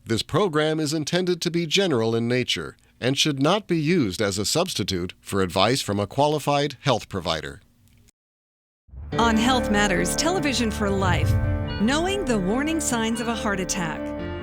This program is intended to be general in nature and should not be used as a substitute for advice from a qualified health provider. On Health Matters, Television for Life, knowing the warning signs of a heart attack.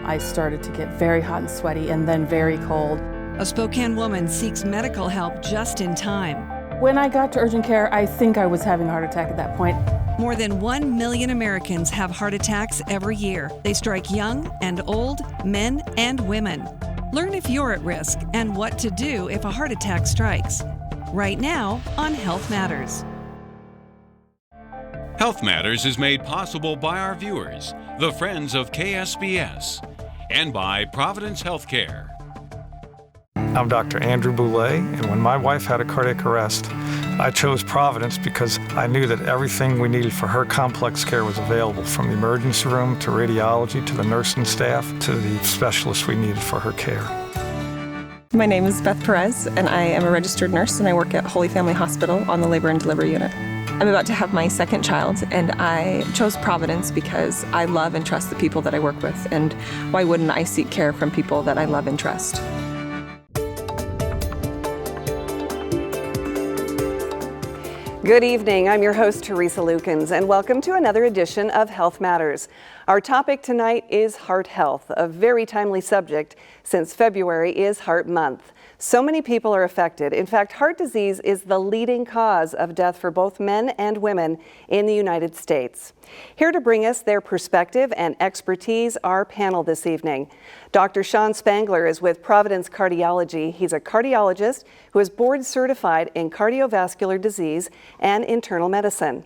I started to get very hot and sweaty and then very cold. A Spokane woman seeks medical help just in time. When I got to urgent care, I think I was having a heart attack at that point. More than 1 million Americans have heart attacks every year. They strike young and old, men and women. Learn if you're at risk and what to do if a heart attack strikes. Right now on Health Matters. Health Matters is made possible by our viewers, the friends of KSBS, and by Providence Healthcare. I'm Dr. Andrew Boulay, and when my wife had a cardiac arrest, I chose Providence because I knew that everything we needed for her complex care was available, from the emergency room to radiology to the nursing staff to the specialists we needed for her care. My name is Beth Perez, and I am a registered nurse, and I work at Holy Family Hospital on the labor and delivery unit. I'm about to have my second child, and I chose Providence because I love and trust the people that I work with, and why wouldn't I seek care from people that I love and trust? Good evening, I'm your host Teresa Lukens, and welcome to another edition of Health Matters. Our topic tonight is heart health, a very timely subject since February is Heart Month. So many people are affected. In fact, heart disease is the leading cause of death for both men and women in the United States. Here to bring us their perspective and expertise, our panel this evening. Dr. Sean Spangler is with Providence Cardiology. He's a cardiologist who is board certified in cardiovascular disease and internal medicine.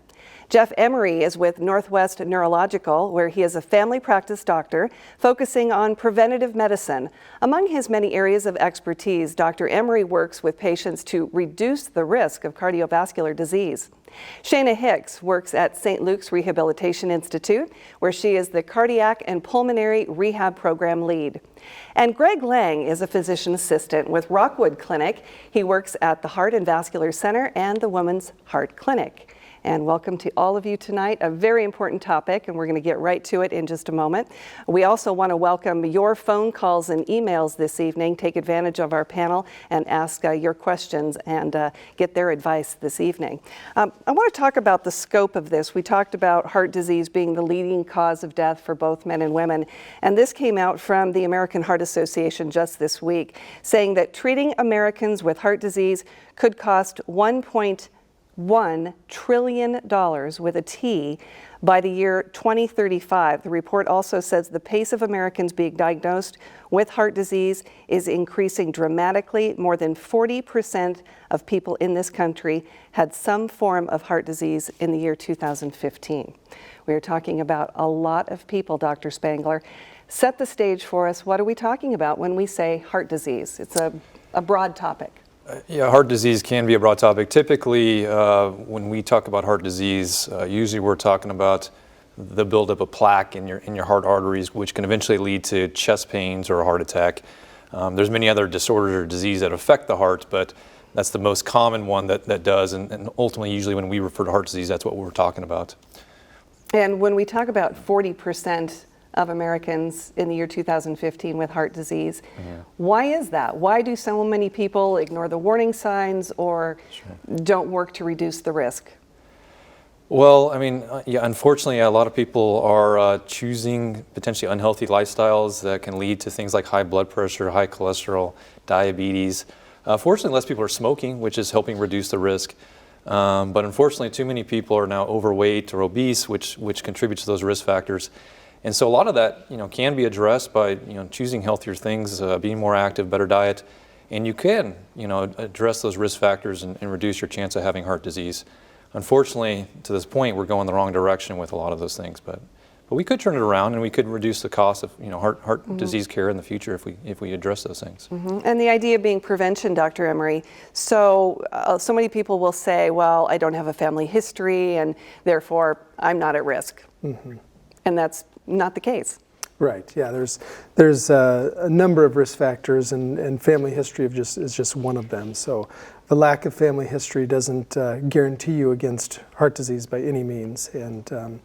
Jeff Emery is with Northwest Neurological, where he is a family practice doctor focusing on preventative medicine. Among his many areas of expertise, Dr. Emery works with patients to reduce the risk of cardiovascular disease. Shana Hicks works at St. Luke's Rehabilitation Institute, where she is the Cardiac and Pulmonary Rehab Program lead. And Greg Lang is a physician assistant with Rockwood Clinic. He works at the Heart and Vascular Center and the Women's Heart Clinic. And welcome to all of you tonight. A very important topic, and we're going to get right to it in just a moment. We also want to welcome your phone calls and emails this evening. Take advantage of our panel and ask your questions and get their advice this evening. I want to talk about the scope of this. We talked about heart disease being the leading cause of death for both men and women. And this came out from the American Heart Association just this week, saying that treating Americans with heart disease could cost $1.1 trillion with a T by the year 2035. The report also says the pace of Americans being diagnosed with heart disease is increasing dramatically. More than 40% of people in this country had some form of heart disease in the year 2015. We are talking about a lot of people, Dr. Spangler. Set the stage for us. What are we talking about when we say heart disease? It's a broad topic. Yeah, heart disease can be a broad topic. Typically, when we talk about heart disease, usually we're talking about the buildup of plaque in your heart arteries, which can eventually lead to chest pains or a heart attack. There's many other disorders or diseases that affect the heart, but that's the most common one that does. And ultimately, usually when we refer to heart disease, that's what we're talking about. And when we talk about 40% of Americans in the year 2015 with heart disease. Why is that? Why do so many people ignore the warning signs or don't work to reduce the risk? Well, I mean, unfortunately, a lot of people are choosing potentially unhealthy lifestyles that can lead to things like high blood pressure, high cholesterol, diabetes. Fortunately, less people are smoking, which is helping reduce the risk. But unfortunately, too many people are now overweight or obese, which contributes to those risk factors. And so a lot of that, can be addressed by, choosing healthier things, being more active, better diet, and you can, address those risk factors and reduce your chance of having heart disease. Unfortunately, to this point, we're going the wrong direction with a lot of those things, but we could turn it around and we could reduce the cost of, heart disease care in the future if we address those things. And the idea being prevention, Dr. Emery. So many people will say, well, I don't have a family history and therefore I'm not at risk. And that's not the case. Right. Yeah. There's a number of risk factors, and family history is just one of them. So the lack of family history doesn't guarantee you against heart disease by any means. And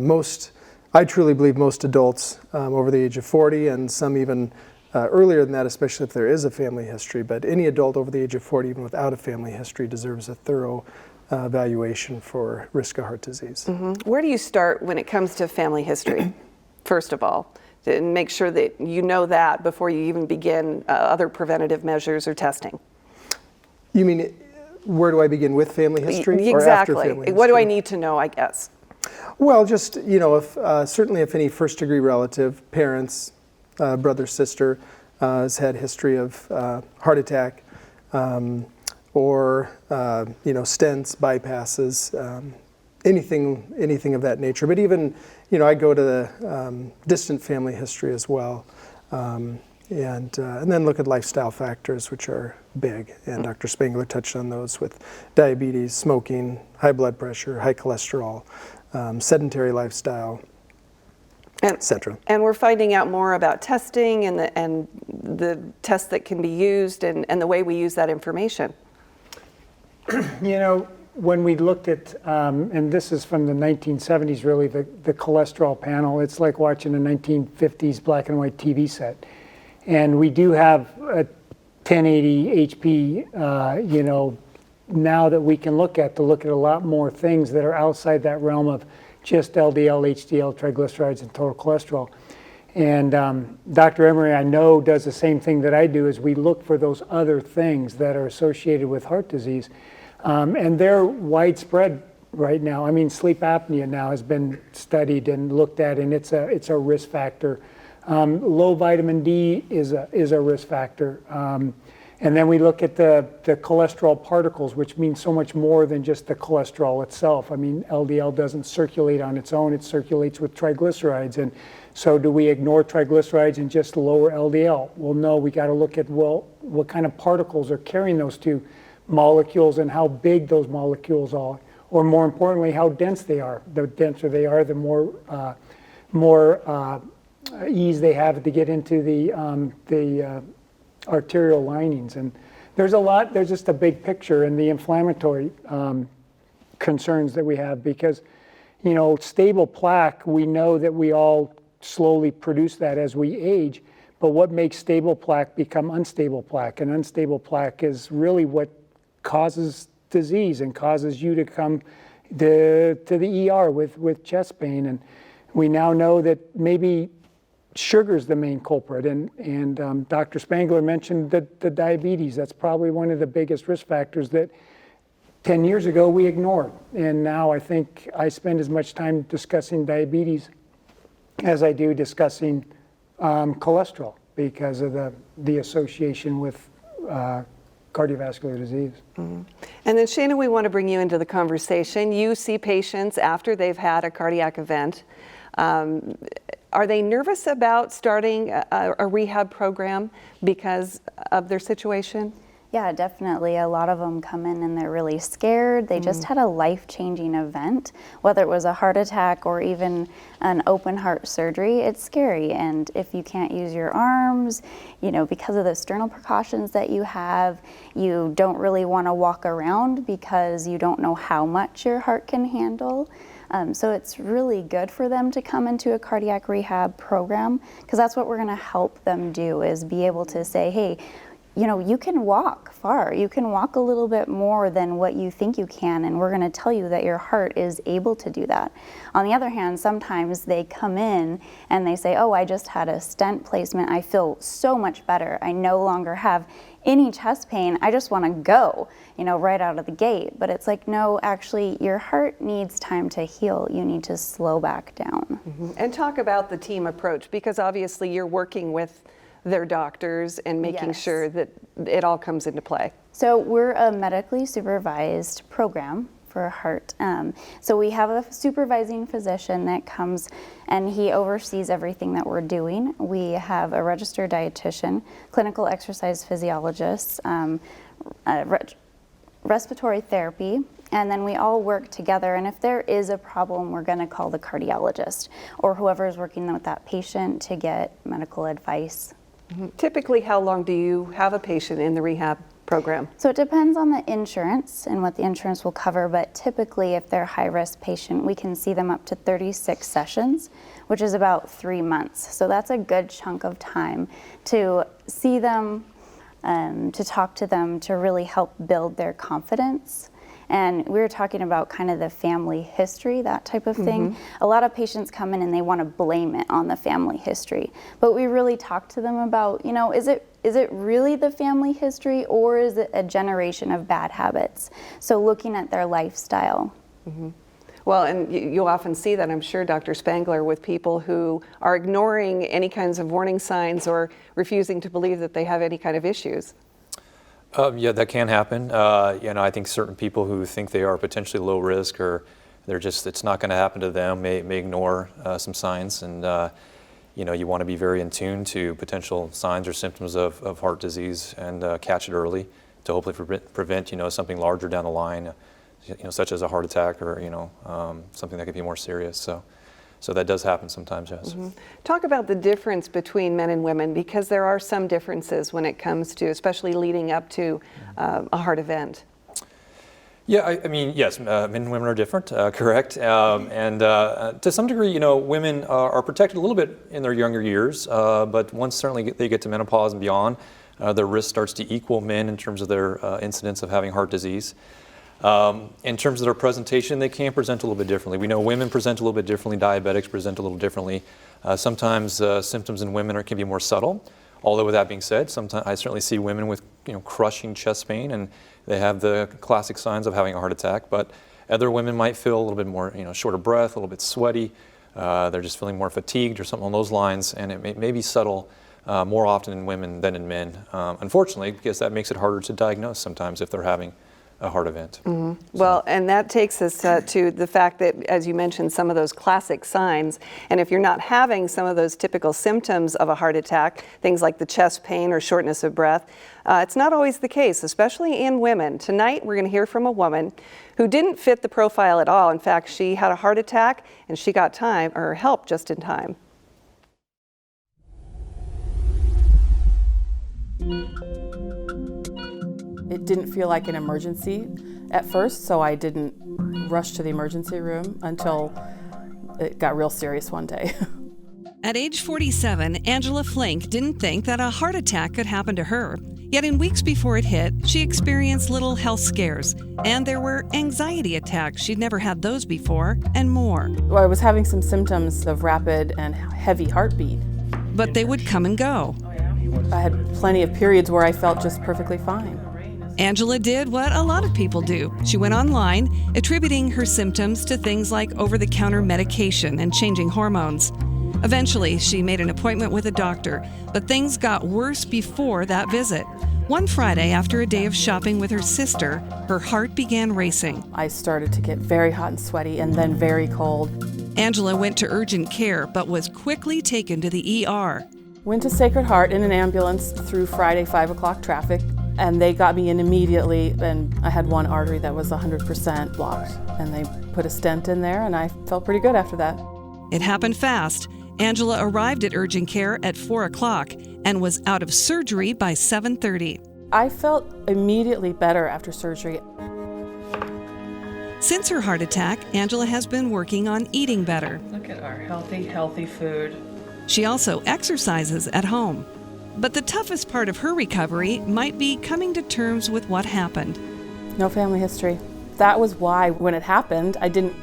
most I truly believe most adults over the age of 40, and some even earlier than that, especially if there is a family history, but any adult over the age of 40, even without a family history, deserves a thorough evaluation for risk of heart disease. Where do you start when it comes to family history, first of all? And make sure that you know that before you even begin other preventative measures or testing. You mean, where do I begin, with family history Exactly. or after family history? What do I need to know, I guess? Well, just, if certainly if any first-degree relative, parents, brother, sister, has had history of heart attack, or stents, bypasses, anything of that nature. But even, I go to the distant family history as well, and then look at lifestyle factors, which are big. And Dr. Spangler touched on those with diabetes, smoking, high blood pressure, high cholesterol, sedentary lifestyle, etc. And we're finding out more about testing and the tests that can be used and the way we use that information. When we looked at, and this is from the 1970s really, the cholesterol panel, it's like watching a 1950s black and white TV set. And we do have a 1080 HP, now that we can look at a lot more things that are outside that realm of just LDL, HDL, triglycerides, and total cholesterol. And Dr. Emery, I know, does the same thing that I do, is we look for those other things that are associated with heart disease. And they're widespread right now. I mean, sleep apnea now has been studied and looked at, and it's a risk factor. Low vitamin D is a risk factor. And then we look at the cholesterol particles, which means so much more than just the cholesterol itself. I mean, LDL doesn't circulate on its own, it circulates with triglycerides. And so do we ignore triglycerides and just lower LDL? Well, no, we got to look at, what kind of particles are carrying those two molecules and how big those molecules are, or more importantly, how dense they are. The denser they are, the more ease they have to get into the arterial linings. And there's just a big picture in the inflammatory concerns that we have, because, stable plaque, we know that we all slowly produce that as we age, but what makes stable plaque become unstable plaque? And unstable plaque is really what causes disease and causes you to come to the ER with chest pain. And we now know that maybe sugar's the main culprit. And Dr. Spangler mentioned the diabetes. That's probably one of the biggest risk factors that 10 years ago we ignored. And now I think I spend as much time discussing diabetes as I do discussing cholesterol, because of the association with cardiovascular disease. Mm-hmm. And then Shana, we want to bring you into the conversation. You see patients after they've had a cardiac event. Are they nervous about starting a rehab program because of their situation? Yeah, definitely. A lot of them come in and they're really scared. They just had a life-changing event, whether it was a heart attack or even an open heart surgery. It's scary. And if you can't use your arms, because of the sternal precautions that you have, you don't really want to walk around because you don't know how much your heart can handle. So it's really good for them to come into a cardiac rehab program, because that's what we're going to help them do, is be able to say, hey, you can walk far. You can walk a little bit more than what you think you can, and we're going to tell you that your heart is able to do that. On the other hand, sometimes they come in and they say, oh, I just had a stent placement. I feel so much better. I no longer have any chest pain. I just want to go, right out of the gate. But it's like, no, actually, your heart needs time to heal. You need to slow back down. Mm-hmm. And talk about the team approach, because obviously you're working with their doctors and making sure that it all comes into play. So we're a medically supervised program for heart. So we have a supervising physician that comes and he oversees everything that we're doing. We have a registered dietitian, clinical exercise physiologist, respiratory therapy, and then we all work together. And if there is a problem, we're going to call the cardiologist or whoever is working with that patient to get medical advice. Mm-hmm. Typically, how long do you have a patient in the rehab program? So it depends on the insurance and what the insurance will cover, but typically if they're a high-risk patient, we can see them up to 36 sessions, which is about 3 months. So that's a good chunk of time to see them, to talk to them, to really help build their confidence. And we were talking about kind of the family history, that type of thing. A lot of patients come in and they want to blame it on the family history. But we really talk to them about, you know, is it really the family history, or is it a generation of bad habits? So looking at their lifestyle. Well, and you often see that, I'm sure, Dr. Spangler, with people who are ignoring any kinds of warning signs or refusing to believe that they have any kind of issues. Yeah, that can happen. I think certain people who think they are potentially low risk, or it's not going to happen to them, may ignore some signs. And you want to be very in tune to potential signs or symptoms of heart disease and catch it early to hopefully prevent something larger down the line, such as a heart attack or something that could be more serious. So that does happen sometimes, yes. Talk about the difference between men and women, because there are some differences when it comes to, especially leading up to a heart event. Yeah, I mean, yes, men and women are different, correct. And to some degree, women are protected a little bit in their younger years, but once certainly they get to menopause and beyond, their risk starts to equal men in terms of their incidence of having heart disease. In terms of their presentation, they can present a little bit differently. We know women present a little bit differently, diabetics present a little differently. Sometimes symptoms in women can be more subtle. Although with that being said, sometimes I certainly see women with crushing chest pain, and they have the classic signs of having a heart attack. But other women might feel a little bit more short of breath, a little bit sweaty. They're just feeling more fatigued or something along those lines, and it may be subtle more often in women than in men. Unfortunately, because that makes it harder to diagnose sometimes if they're having a heart event. Well, and that takes us to the fact that, as you mentioned, some of those classic signs, and if you're not having some of those typical symptoms of a heart attack, things like the chest pain or shortness of breath, it's not always the case, especially in women. Tonight, we're going to hear from a woman who didn't fit the profile at all. In fact, she had a heart attack and she got help just in time. It didn't feel like an emergency at first, so I didn't rush to the emergency room until it got real serious one day. At age 47, Angela Flink didn't think that a heart attack could happen to her. Yet in weeks before it hit, she experienced little health scares, and there were anxiety attacks. She'd never had those before, and more. Well, I was having some symptoms of rapid and heavy heartbeat. But they would come and go. I had plenty of periods where I felt just perfectly fine. Angela did what a lot of people do. She went online, attributing her symptoms to things like over-the-counter medication and changing hormones. Eventually, she made an appointment with a doctor, but things got worse before that visit. One Friday, after a day of shopping with her sister, her heart began racing. I started to get very hot and sweaty and then very cold. Angela went to urgent care, but was quickly taken to the ER. Went to Sacred Heart in an ambulance through Friday 5 o'clock traffic, and they got me in immediately, and I had one artery that was 100% blocked, and they put a stent in there, and I felt pretty good after that. It happened fast. Angela arrived at urgent care at 4 o'clock and was out of surgery by 7:30. I felt immediately better after surgery. Since her heart attack, Angela has been working on eating better. Look at our healthy food. She also exercises at home. But the toughest part of her recovery might be coming to terms with what happened. No family history. That was why, when it happened, I didn't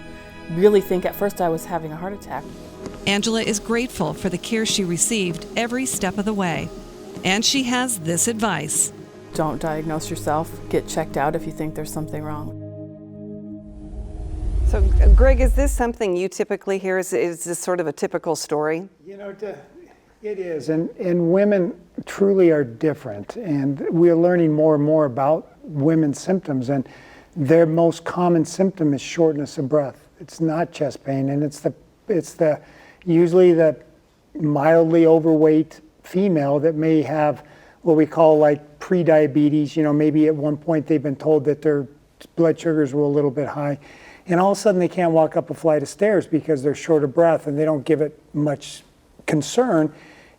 really think at first I was having a heart attack. Angela is grateful for the care she received every step of the way. And she has this advice. Don't diagnose yourself. Get checked out if you think there's something wrong. So, Greg, is this something you typically hear? Is this sort of a typical story? It is, and women truly are different, and we're learning more and more about women's symptoms, and their most common symptom is shortness of breath. It's not chest pain, and it's the usually the mildly overweight female that may have what we call like pre-diabetes. Maybe at one point they've been told that their blood sugars were a little bit high, and all of a sudden they can't walk up a flight of stairs because they're short of breath, and they don't give it much concern.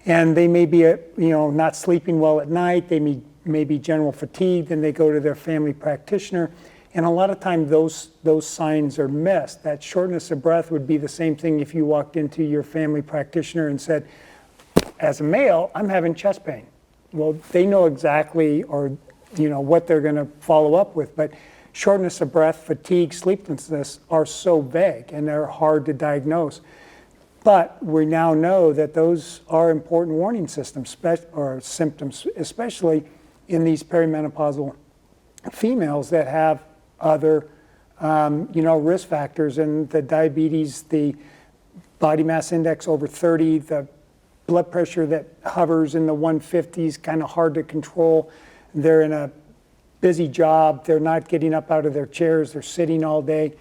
And they may be, not sleeping well at night. They may maybe general fatigue, then they go to their family practitioner. And a lot of times those signs are missed. That shortness of breath would be the same thing if you walked into your family practitioner and said, as a male, I'm having chest pain. Well, they know exactly what they're going to follow up with, but shortness of breath, fatigue, sleeplessness are so vague and they're hard to diagnose. But we now know that those are important warning symptoms, especially in these perimenopausal females that have other risk factors, and the diabetes, the body mass index over 30, the blood pressure that hovers in the 150s, kind of hard to control. They're in a busy job. They're not getting up out of their chairs. They're sitting all day.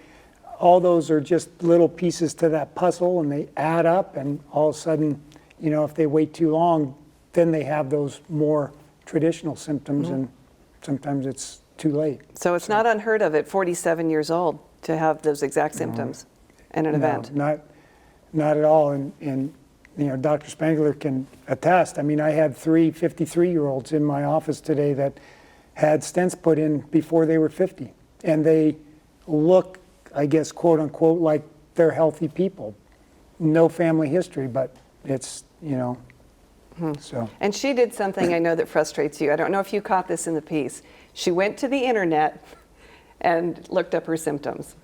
All those are just little pieces to that puzzle, and they add up, and all of a sudden, if they wait too long, then they have those more traditional symptoms, and sometimes it's too late. So it's not unheard of at 47 years old to have those exact symptoms in an event? Not at all. And Dr. Spangler can attest. I mean, I had 3 53-year-olds in my office today that had stents put in before they were 50. And they look, I guess, quote unquote, like they're healthy people. No family history, but it's, so. And she did something I know that frustrates you. I don't know if you caught this in the piece. She went to the internet and looked up her symptoms.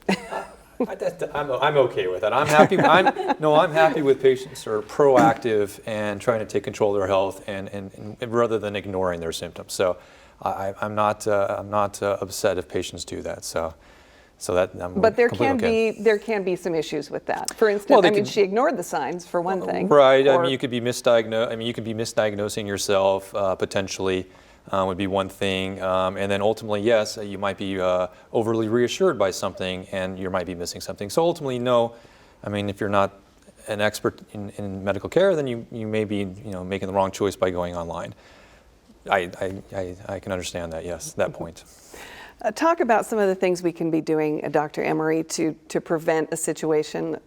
I'm okay with that. I'm happy. I'm happy with patients who are proactive and trying to take control of their health, and rather than ignoring their symptoms. So I'm not upset if patients do that. So that. But there can be some issues with that. For instance, she ignored the signs for one thing. Right. I mean, you could be misdiagnosing yourself potentially. Would be one thing, and then ultimately, yes, you might be overly reassured by something, and you might be missing something. So ultimately, no. I mean, if you're not an expert in medical care, then you may be making the wrong choice by going online. I can understand that. Yes, that point. Talk about some of the things we can be doing, Dr. Emery, to prevent a situation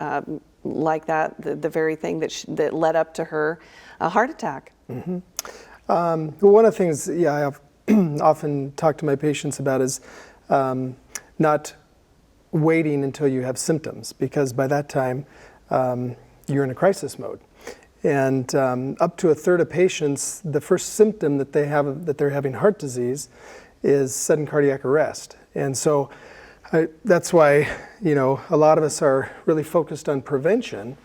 like that, the very thing that led up to her heart attack. Mm-hmm. One of the things, I often talk to my patients about is not waiting until you have symptoms, because by that time you're in a crisis mode. And up to a third of patients, the first symptom that they're having heart disease is sudden cardiac arrest. And so that's why a lot of us are really focused on prevention,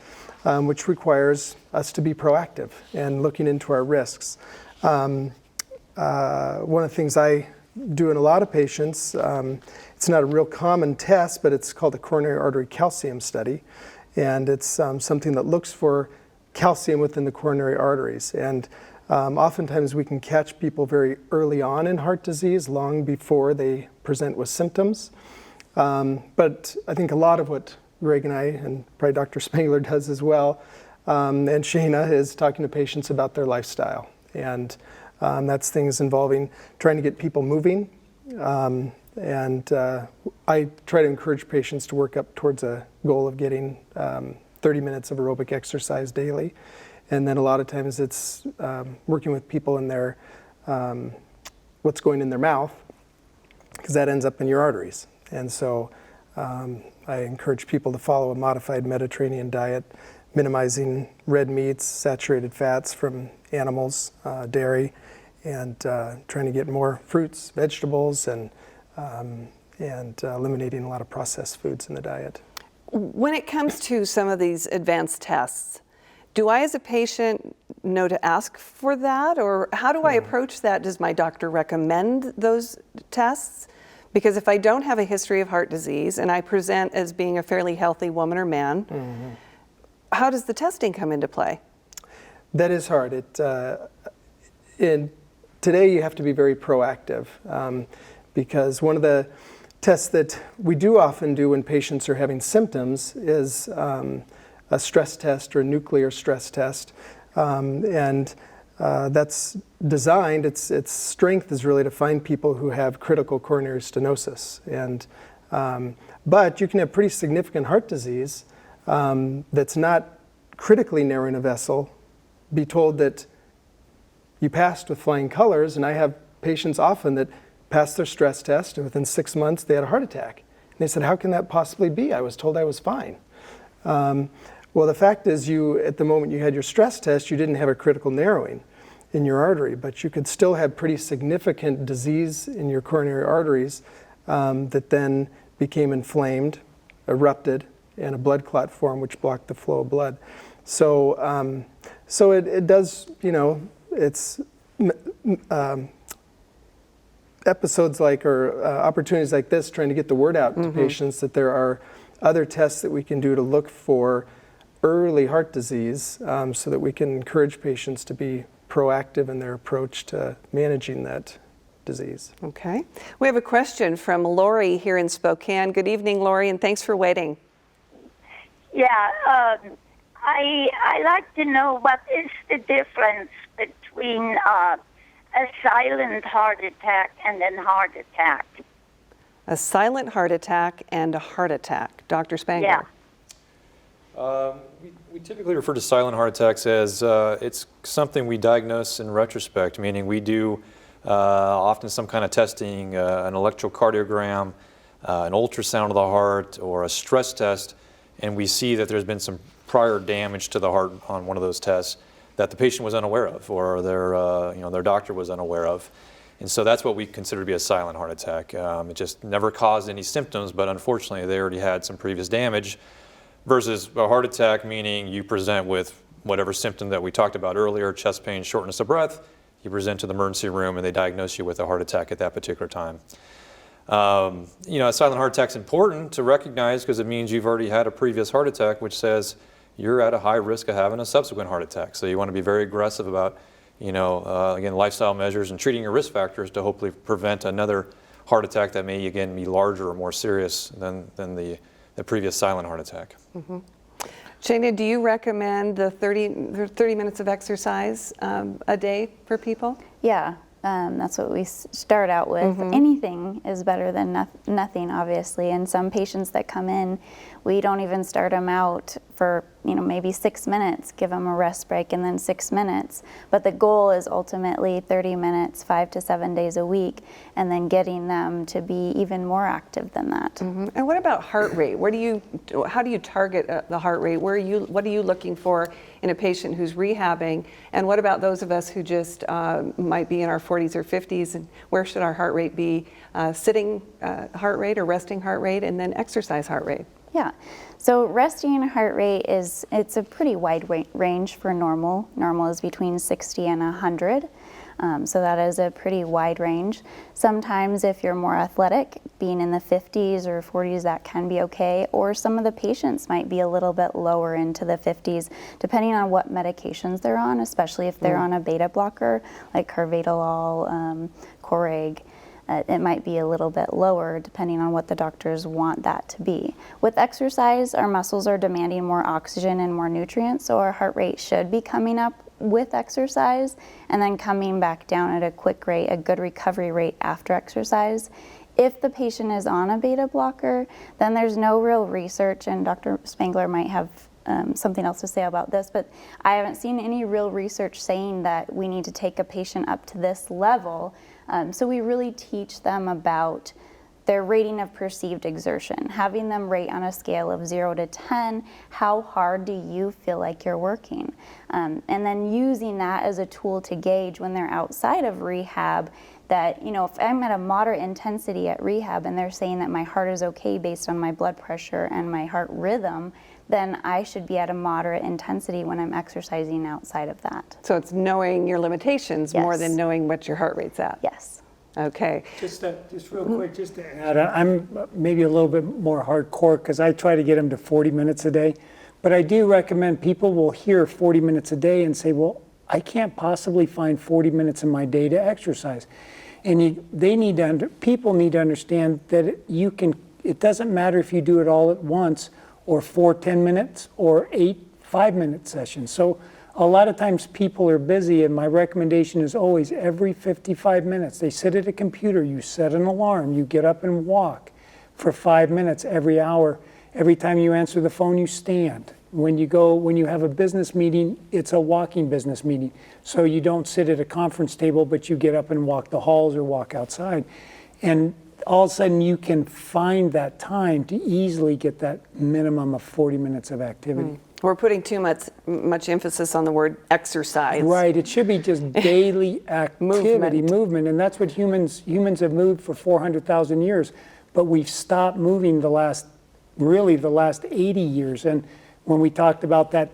which requires us to be proactive and looking into our risks. One of the things I do in a lot of patients, it's not a real common test, but it's called the coronary artery calcium study. And it's something that looks for calcium within the coronary arteries. And oftentimes we can catch people very early on in heart disease, long before they present with symptoms. But I think a lot of what Greg and I, and probably Dr. Spangler does as well, and Shana, is talking to patients about their lifestyle. And that's things involving trying to get people moving. And I try to encourage patients to work up towards a goal of getting 30 minutes of aerobic exercise daily. And then a lot of times it's working with people in their, what's going in their mouth, because that ends up in your arteries. And so I encourage people to follow a modified Mediterranean diet, minimizing red meats, saturated fats from animals, dairy, and trying to get more fruits, vegetables, and eliminating a lot of processed foods in the diet. When it comes to some of these advanced tests, do I as a patient know to ask for that, or how do I approach that? Does my doctor recommend those tests? Because if I don't have a history of heart disease and I present as being a fairly healthy woman or man, how does the testing come into play? That is hard. Today you have to be very proactive, because one of the tests that we do often do when patients are having symptoms is a stress test or a nuclear stress test. That's designed, its strength is really to find people who have critical coronary stenosis. But you can have pretty significant heart disease that's not critically narrowing a vessel, be told that you passed with flying colors. And I have patients often that passed their stress test, and within 6 months they had a heart attack. And they said, how can that possibly be? I was told I was fine. Well, the fact is, at the moment you had your stress test, you didn't have a critical narrowing in your artery, but you could still have pretty significant disease in your coronary arteries that then became inflamed, erupted, and a blood clot formed, which blocked the flow of blood. So, it does, it's episodes like, or opportunities like this, trying to get the word out to patients that there are other tests that we can do to look for early heart disease, so that we can encourage patients to be proactive in their approach to managing that disease. Okay. We have a question from Lori here in Spokane. Good evening, Lori, and thanks for waiting. Yeah, I like to know what is the difference between a silent heart attack and a heart attack. A silent heart attack and a heart attack. Dr. Spangler. Yeah. We typically refer to silent heart attacks as it's something we diagnose in retrospect, meaning we do often some kind of testing, an electrocardiogram, an ultrasound of the heart, or a stress test, and we see that there's been some prior damage to the heart on one of those tests that the patient was unaware of, or their doctor was unaware of. And so that's what we consider to be a silent heart attack. It just never caused any symptoms, but unfortunately they already had some previous damage, versus a heart attack, meaning you present with whatever symptom that we talked about earlier, chest pain, shortness of breath, you present to the emergency room and they diagnose you with a heart attack at that particular time. A silent heart attack is important to recognize because it means you've already had a previous heart attack, which says you're at a high risk of having a subsequent heart attack. So you want to be very aggressive about, again, lifestyle measures and treating your risk factors to hopefully prevent another heart attack that may, again, be larger or more serious than the previous silent heart attack. Shana, do you recommend the 30 minutes of exercise a day for people? Yeah, that's what we start out with. Anything is better than nothing, obviously. And some patients that come in, we don't even start them out for maybe 6 minutes, give them a rest break, and then 6 minutes. But the goal is ultimately 30 minutes, 5 to 7 days a week, and then getting them to be even more active than that. And what about heart rate? How do you target the heart rate? What are you looking for in a patient who's rehabbing? And what about those of us who just might be in our 40s or 50s? And where should our heart rate be? Sitting heart rate or resting heart rate, and then exercise heart rate? Yeah, so resting heart rate it's a pretty wide range for normal. Normal is between 60 and 100. So that is a pretty wide range. Sometimes if you're more athletic, being in the 50s or 40s, that can be okay. Or some of the patients might be a little bit lower into the 50s, depending on what medications they're on, especially if they're on a beta blocker, like carvedilol, Coreg. It might be a little bit lower depending on what the doctors want that to be. With exercise, our muscles are demanding more oxygen and more nutrients, so our heart rate should be coming up with exercise and then coming back down at a quick rate, a good recovery rate after exercise. If the patient is on a beta blocker, then there's no real research, and Dr. Spangler might have something else to say about this, but I haven't seen any real research saying that we need to take a patient up to this level. So we really teach them about their rating of perceived exertion, having them rate on a scale of 0 to 10, how hard do you feel like you're working? And then using that as a tool to gauge when they're outside of rehab that, if I'm at a moderate intensity at rehab and they're saying that my heart is okay based on my blood pressure and my heart rhythm, then I should be at a moderate intensity when I'm exercising outside of that. So it's knowing your limitations more than knowing what your heart rate's at. Yes. Okay. Just real quick, just to add, I'm maybe a little bit more hardcore because I try to get them to 40 minutes a day. But I do recommend people will hear 40 minutes a day and say, well, I can't possibly find 40 minutes in my day to exercise. And people need to understand that it doesn't matter if you do it all at once or 4 10 minutes or 8 5-minute sessions. So a lot of times people are busy, and my recommendation is always every 55 minutes. They sit at a computer, you set an alarm, you get up and walk for 5 minutes every hour. Every time you answer the phone, you stand. When you have a business meeting, it's a walking business meeting. So you don't sit at a conference table, but you get up and walk the halls or walk outside. And all of a sudden you can find that time to easily get that minimum of 40 minutes of activity. We're putting too much emphasis on the word exercise. Right, it should be just daily activity, movement, and that's what humans have moved for 400,000 years, but we've stopped moving the last 80 years. And when we talked about that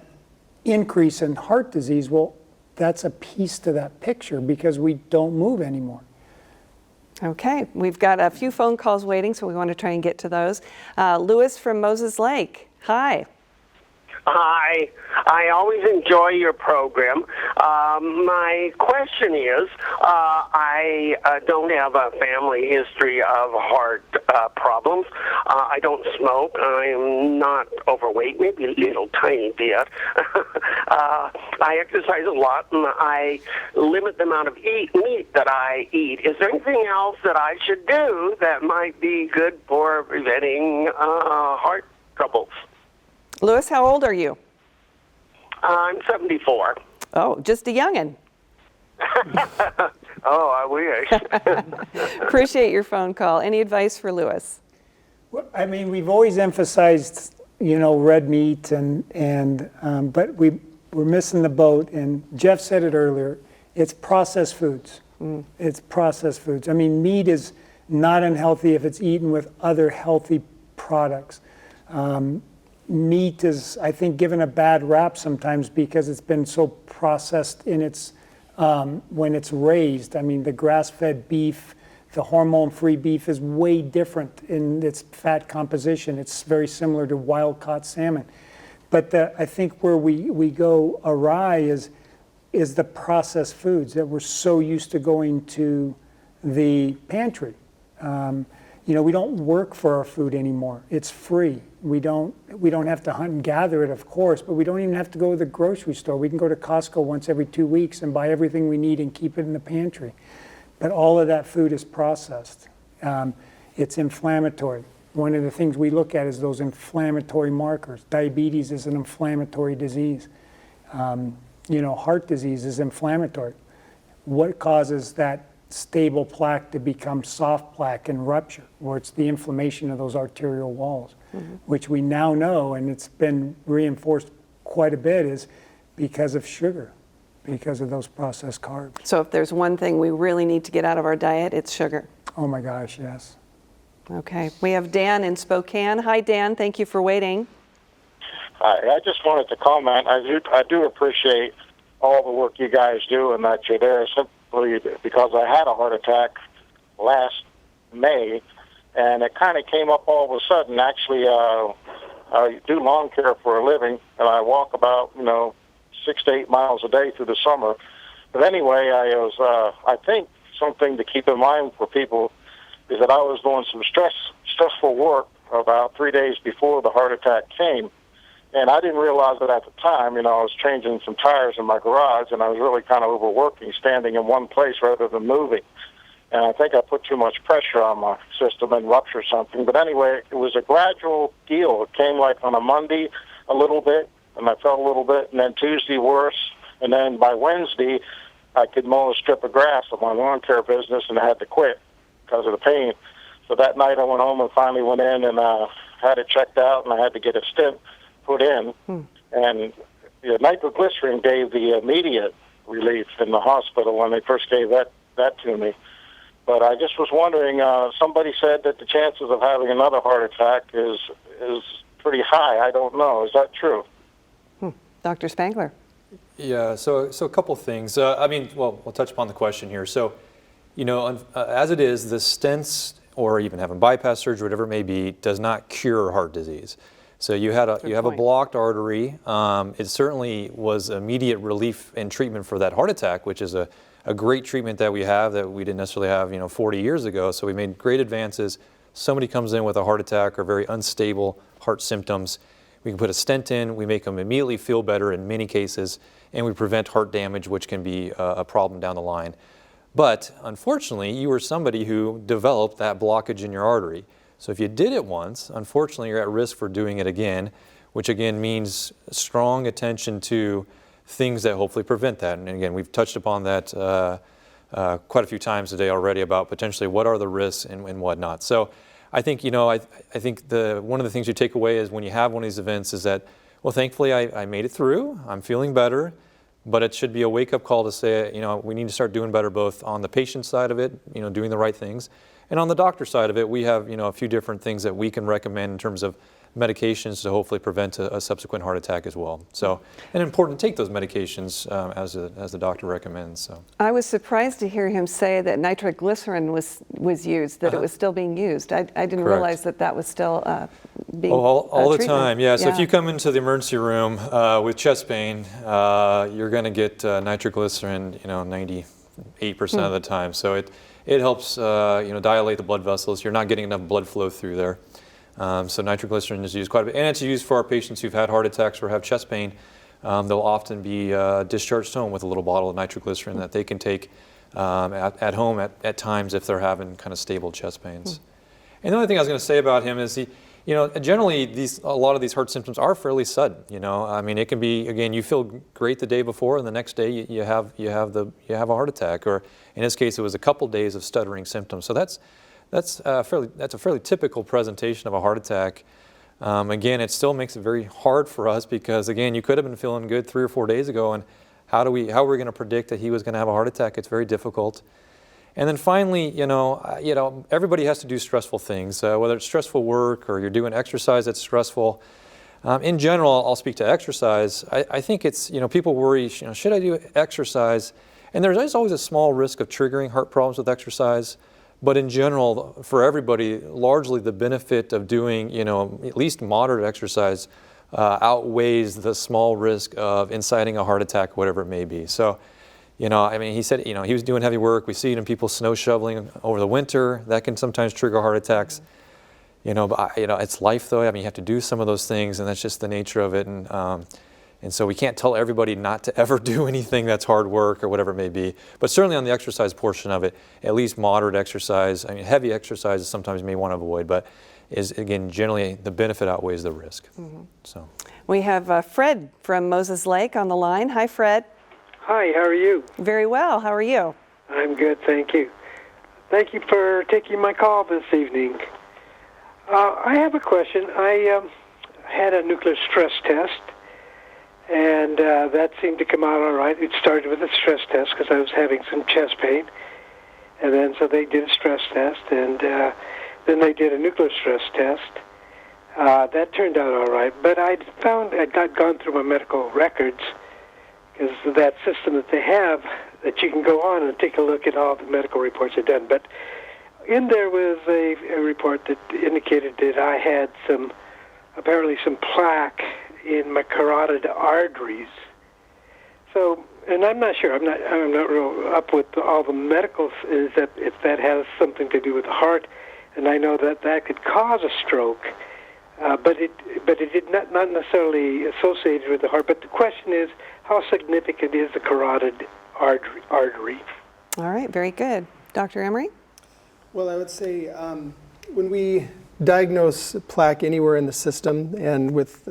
increase in heart disease, well, that's a piece to that picture because we don't move anymore. Okay, we've got a few phone calls waiting, so we want to try and get to those. Lewis from Moses Lake, hi. Hi, I always enjoy your program. My question is, I don't have a family history of heart problems. I don't smoke. I'm not overweight, maybe a little tiny bit. I exercise a lot, and I limit the amount of meat that I eat. Is there anything else that I should do that might be good for preventing heart troubles? Lewis, how old are you? I'm 74. Oh, just a youngin'. Oh, I wish. Appreciate your phone call. Any advice for Lewis? Well, I mean, we've always emphasized, red meat, but we're missing the boat. And Jeff said it earlier. It's processed foods. It's processed foods. I mean, meat is not unhealthy if it's eaten with other healthy products. Meat is, I think, given a bad rap sometimes because it's been so processed in its when it's raised. I mean, the grass-fed beef, the hormone-free beef is way different in its fat composition. It's very similar to wild-caught salmon. But I think where we go awry is the processed foods that we're so used to going to the pantry. We don't work for our food anymore. It's free. We don't have to hunt and gather it, of course, but we don't even have to go to the grocery store. We can go to Costco once every 2 weeks and buy everything we need and keep it in the pantry. But all of that food is processed. It's inflammatory. One of the things we look at is those inflammatory markers. Diabetes is an inflammatory disease. Heart disease is inflammatory. What causes that stable plaque to become soft plaque and rupture, where it's the inflammation of those arterial walls, which we now know, and it's been reinforced quite a bit, is because of sugar, because of those processed carbs. So if there's one thing we really need to get out of our diet, it's sugar. Oh my gosh, yes. Okay, we have Dan in Spokane. Hi, Dan, thank you for waiting. Hi, I just wanted to comment. I do appreciate all the work you guys do and that you're there simply because I had a heart attack last May, and it kind of came up all of a sudden. Actually, I do lawn care for a living, and I walk about 6 to 8 miles a day through the summer. But anyway, I think something to keep in mind for people is that I was doing some stressful work about 3 days before the heart attack came. And I didn't realize it at the time. I was changing some tires in my garage, and I was really kind of overworking, standing in one place rather than moving. And I think I put too much pressure on my system and ruptured something. But anyway, it was a gradual deal. It came like on a Monday a little bit, and I felt a little bit, and then Tuesday worse. And then by Wednesday, I could mow a strip of grass on my lawn care business, and I had to quit because of the pain. So that night I went home and finally went in and had it checked out, and I had to get a stent put in, and the nitroglycerin gave the immediate relief in the hospital when they first gave that to me. But I just was wondering, somebody said that the chances of having another heart attack is pretty high. I don't know. Is that true? Dr. Spangler. Yeah, so a couple things. We'll touch upon the question here. So, as it is, the stents or even having bypass surgery, whatever it may be, does not cure heart disease. So you have a blocked artery. It certainly was immediate relief and treatment for that heart attack, which is a great treatment that we have that we didn't necessarily have 40 years ago. So we made great advances. Somebody comes in with a heart attack or very unstable heart symptoms, we can put a stent in, we make them immediately feel better in many cases, and we prevent heart damage, which can be a problem down the line. But unfortunately, you were somebody who developed that blockage in your artery. So if you did it once, unfortunately, you're at risk for doing it again, which again means strong attention to things that hopefully prevent that. And again, we've touched upon that quite a few times today already about potentially what are the risks and whatnot. So I think, I think one of the things you take away is when you have one of these events is that, well, thankfully I made it through, I'm feeling better, but it should be a wake-up call to say, we need to start doing better both on the patient side of it, doing the right things, and on the doctor side of it, we have, a few different things that we can recommend in terms of medications to hopefully prevent a subsequent heart attack as well. So, and important to take those medications as the doctor recommends. So, I was surprised to hear him say that nitroglycerin was used, that it was still being used. I didn't realize that was still being all the treatment. time. Yeah. So if you come into the emergency room with chest pain, you're going to get nitroglycerin, 98% of the time. So it helps, dilate the blood vessels. You're not getting enough blood flow through there. So nitroglycerin is used quite a bit, and it's used for our patients who've had heart attacks or have chest pain. They'll often be discharged home with a little bottle of nitroglycerin that they can take at home at times if they're having kind of stable chest pains. And the other thing I was going to say about him is generally a lot of these heart symptoms are fairly sudden. I mean, it can be, again, you feel great the day before, and the next day you have a heart attack, or in this case it was a couple days of stuttering symptoms. So that's a fairly typical presentation of a heart attack. Again, it still makes it very hard for us because, again, you could have been feeling good 3 or 4 days ago, and how are we going to predict that he was going to have a heart attack? It's very difficult. And then finally, everybody has to do stressful things, whether it's stressful work or you're doing exercise that's stressful. In general, I'll speak to exercise. I think it's, people worry, should I do exercise? And there's always a small risk of triggering heart problems with exercise. But in general, for everybody, largely the benefit of doing, at least moderate exercise outweighs the small risk of inciting a heart attack, whatever it may be. So, he said, he was doing heavy work. We see it in people snow shoveling over the winter. That can sometimes trigger heart attacks. But it's life though. You have to do some of those things, and that's just the nature of it. And so we can't tell everybody not to ever do anything that's hard work or whatever it may be. But certainly on the exercise portion of it, at least moderate exercise. Heavy exercise sometimes you may want to avoid, but is, again, generally the benefit outweighs the risk. So we have Fred from Moses Lake on the line. Hi, Fred. Hi, how are you? Very well. How are you? I'm good, thank you. Thank you for taking my call this evening. I have a question. I had a nuclear stress test, and that seemed to come out all right. It started with a stress test because I was having some chest pain. And then so they did a stress test, and then they did a nuclear stress test. That turned out all right. But I'd gone through my medical records, because that system that they have, that you can go on and take a look at all the medical reports I've done. But in there was a report that indicated that I had apparently some plaque in my carotid arteries. So, and I'm not sure. I'm not real up with all the medicals. Is that if that has something to do with the heart, and I know that could cause a stroke, but it did not necessarily associated with the heart. But the question is, how significant is the carotid artery? All right, very good, Dr. Emery. Well, I would say when we diagnose plaque anywhere in the system, and with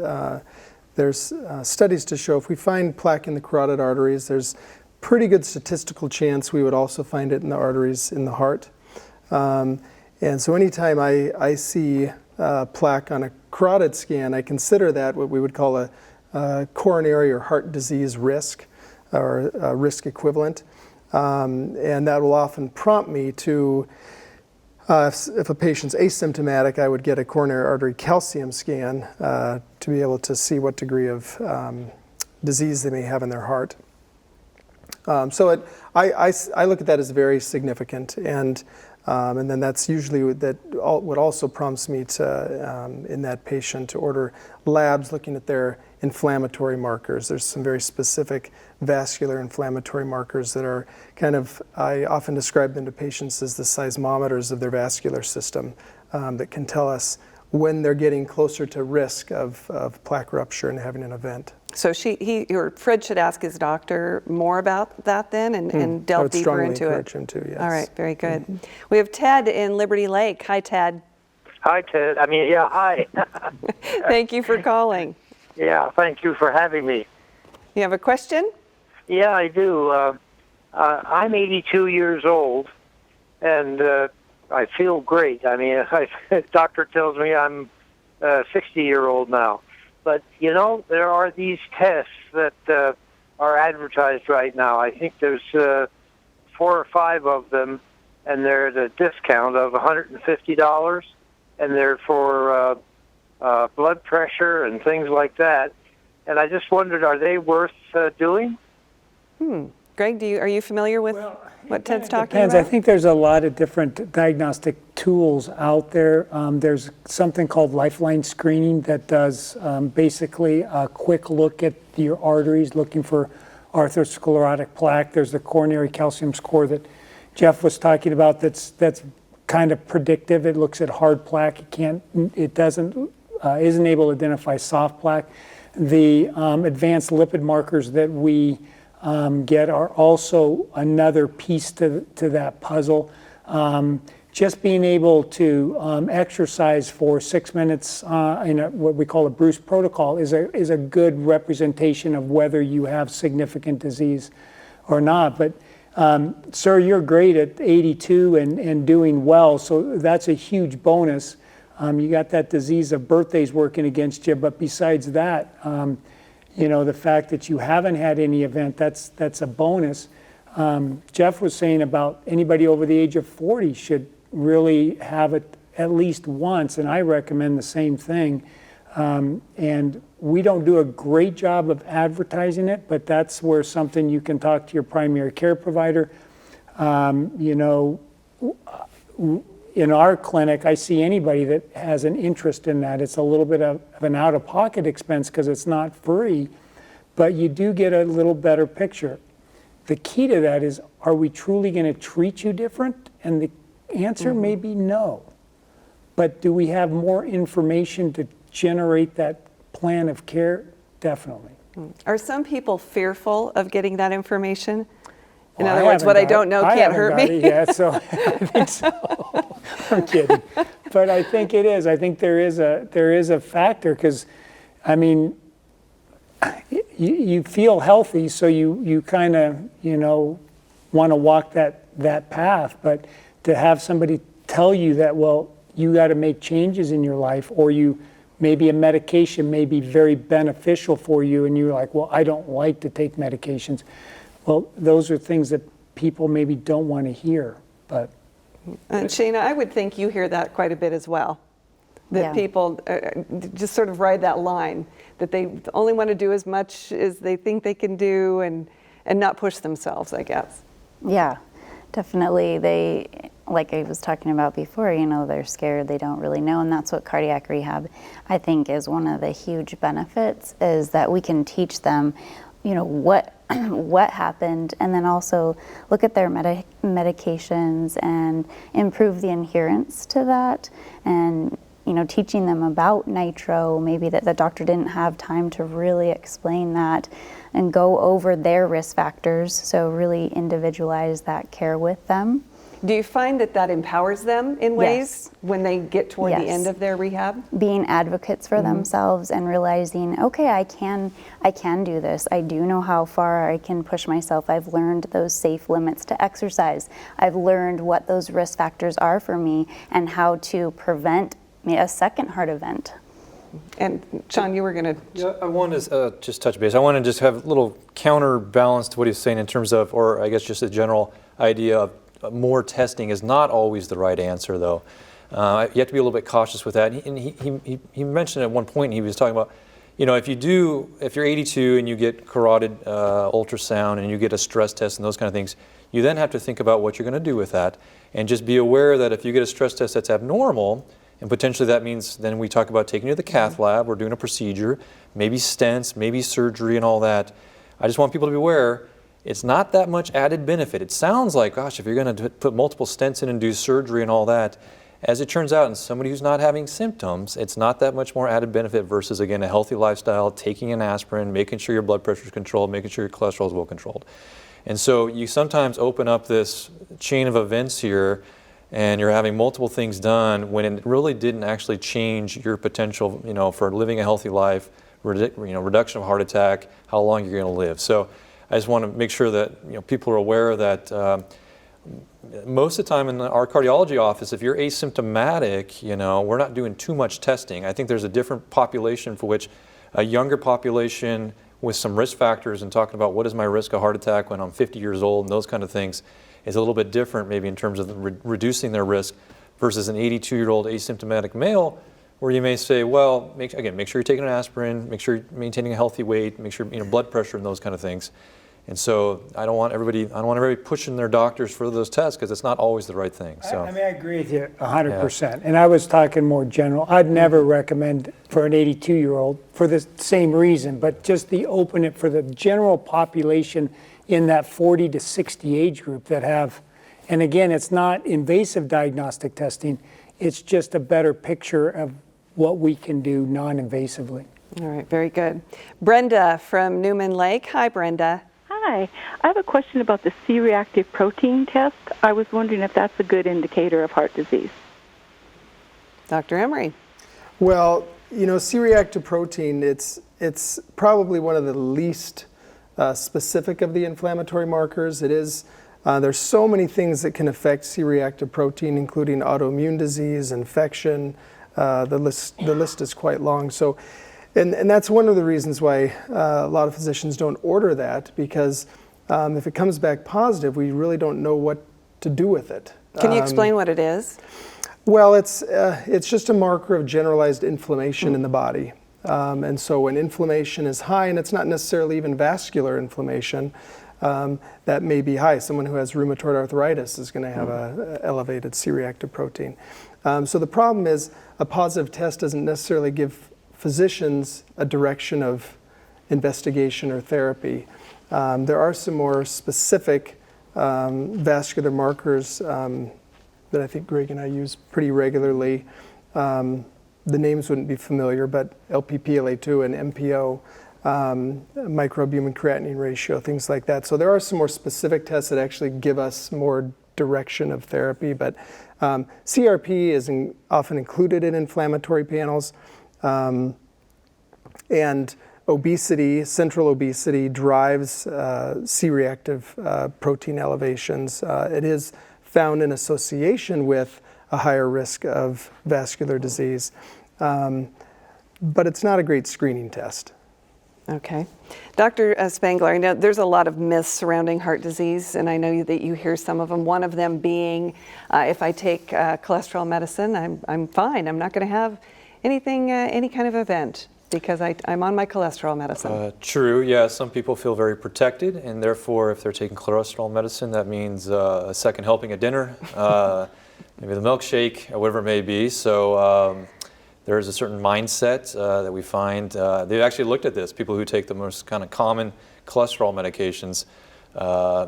there's studies to show if we find plaque in the carotid arteries, there's pretty good statistical chance we would also find it in the arteries in the heart. And so anytime I see plaque on a carotid scan, I consider that what we would call a coronary or heart disease risk, or a risk equivalent. And that will often prompt me to, if a patient's asymptomatic, I would get a coronary artery calcium scan to be able to see what degree of disease they may have in their heart. So I look at that as very significant, and then that's usually what also prompts me to, in that patient, to order labs looking at their inflammatory markers. There's some very specific vascular inflammatory markers that are I often describe them to patients as the seismometers of their vascular system that can tell us when they're getting closer to risk of plaque rupture and having an event. So Fred should ask his doctor more about that then and delve deeper into it. I would strongly encourage him to, yes. All right, very good. We have Ted in Liberty Lake. Hi, Ted. Hi, Ted. Hi. Thank you for calling. Yeah, thank you for having me. You have a question? Yeah, I do. I'm 82 years old, and I feel great. I mean, doctor tells me I'm 60-year-old now. But, you know, there are these tests that are advertised right now. I think there's 4 or 5 of them, and they're at a discount of $150, and they're for blood pressure and things like that. And I just wondered, are they worth doing? Greg, are you familiar with what Ted's talking Depends. about? I think there's a lot of different diagnostic tools out there. There's something called Lifeline Screening that does basically a quick look at your arteries, looking for atherosclerotic plaque. There's the coronary calcium score that Jeff was talking about. That's kind of predictive. It looks at hard plaque. Isn't able to identify soft plaque. The advanced lipid markers that we get are also another piece to that puzzle. Just being able to exercise for 6 minutes in what we call a Bruce protocol is a good representation of whether you have significant disease or not. But sir, you're great at 82 and doing well, so that's a huge bonus. You got that disease of birthdays working against you, but besides that, you know, the fact that you haven't had any event, that's a bonus. Jeff was saying about anybody over the age of 40 should really have it at least once, and I recommend the same thing. And we don't do a great job of advertising it, but that's where something you can talk to your primary care provider. You know, in our clinic, I see anybody that has an interest in that. It's a little bit of an out-of-pocket expense because it's not free, but you do get a little better picture. The key to that is, are we truly going to treat you different? And the answer may be no. But do we have more information to generate that plan of care? Definitely. Are some people fearful of getting that information? In other words, what I don't know can't hurt me? Yeah, so I think so. I'm kidding. But I think it is. I think there is a factor because, I mean, you feel healthy, so you kind of, you know, want to walk that path. But to have somebody tell you that, well, you got to make changes in your life, or maybe a medication may be very beneficial for you, and you're like, well, I don't like to take medications. Well, those are things that people maybe don't want to hear. But and Shana, I would think you hear that quite a bit as well. That people just sort of ride that line, that they only want to do as much as they think they can do and not push themselves, I guess. Yeah, definitely. They, like I was talking about before, you know, they're scared, they don't really know, and that's what cardiac rehab, I think, is one of the huge benefits, is that we can teach them, you know, what happened, and then also look at their medications and improve the adherence to that, and, you know, teaching them about nitro, maybe that the doctor didn't have time to really explain that, and go over their risk factors, so really individualize that care with them. Do you find that empowers them in ways when they get toward the end of their rehab? Being advocates for themselves and realizing, okay, I can do this. I do know how far I can push myself. I've learned those safe limits to exercise. I've learned what those risk factors are for me and how to prevent a second heart event. And Sean, you were going to... Yeah, I want to just touch base. I want to just have a little counterbalance to what he's saying in terms of, or I guess just a general idea of more testing is not always the right answer, though. You have to be a little bit cautious with that. And he mentioned at one point, he was talking about, you know, if you're 82 and you get carotid ultrasound and you get a stress test and those kind of things, you then have to think about what you're going to do with that. And just be aware that if you get a stress test that's abnormal, and potentially that means then we talk about taking you to the cath lab or doing a procedure, maybe stents, maybe surgery and all that. I just want people to be aware, it's not that much added benefit. It sounds like, gosh, if you're going to put multiple stents in and do surgery and all that, as it turns out, in somebody who's not having symptoms, it's not that much more added benefit versus, again, a healthy lifestyle, taking an aspirin, making sure your blood pressure is controlled, making sure your cholesterol is well controlled. And so you sometimes open up this chain of events here and you're having multiple things done when it really didn't actually change your potential, you know, for living a healthy life, reduction of heart attack, how long you're going to live. So I just want to make sure that people are aware that most of the time in our cardiology office, if you're asymptomatic, we're not doing too much testing. I think there's a different population for which a younger population with some risk factors and talking about what is my risk of heart attack when I'm 50 years old and those kind of things is a little bit different maybe in terms of reducing their risk versus an 82-year-old asymptomatic male where you may say, well, make sure you're taking an aspirin, make sure you're maintaining a healthy weight, make sure blood pressure and those kind of things. And so I don't want everybody pushing their doctors for those tests because it's not always the right thing. So I agree with you 100%. And I was talking more general. I'd never recommend for an 82-year-old for the same reason, but just open it for the general population in that 40 to 60 age group that have, and again, it's not invasive diagnostic testing, it's just a better picture of what we can do non-invasively. All right, very good. Brenda from Newman Lake. Hi, Brenda. Hi. I have a question about the C-reactive protein test. I was wondering if that's a good indicator of heart disease. Dr. Emery. Well, C-reactive protein, it's probably one of the least specific of the inflammatory markers. It is, there's so many things that can affect C-reactive protein, including autoimmune disease, infection. The list is quite long. So. And that's one of the reasons why a lot of physicians don't order that, because if it comes back positive, we really don't know what to do with it. Can you explain what it is? Well, it's just a marker of generalized inflammation in the body. And so when inflammation is high, and it's not necessarily even vascular inflammation, that may be high. Someone who has rheumatoid arthritis is going to have an elevated C-reactive protein. So the problem is a positive test doesn't necessarily give physicians a direction of investigation or therapy. There are some more specific vascular markers that I think Greg and I use pretty regularly. The names wouldn't be familiar, but LPPLA2 and MPO, microalbumin creatinine ratio, things like that. So there are some more specific tests that actually give us more direction of therapy, but CRP is often included in inflammatory panels. And obesity, central obesity, drives C-reactive protein elevations. It is found in association with a higher risk of vascular disease, but it's not a great screening test. Okay. Dr. Spangler, I know there's a lot of myths surrounding heart disease, and I know that you hear some of them. One of them being, if I take cholesterol medicine, I'm fine. I'm not going to have anything, any kind of event because I'm on my cholesterol medicine. True, yeah. Some people feel very protected, and therefore if they're taking cholesterol medicine, that means a second helping at dinner, maybe the milkshake, or whatever it may be. So there is a certain mindset that we find. They've actually looked at this. People who take the most kind of common cholesterol medications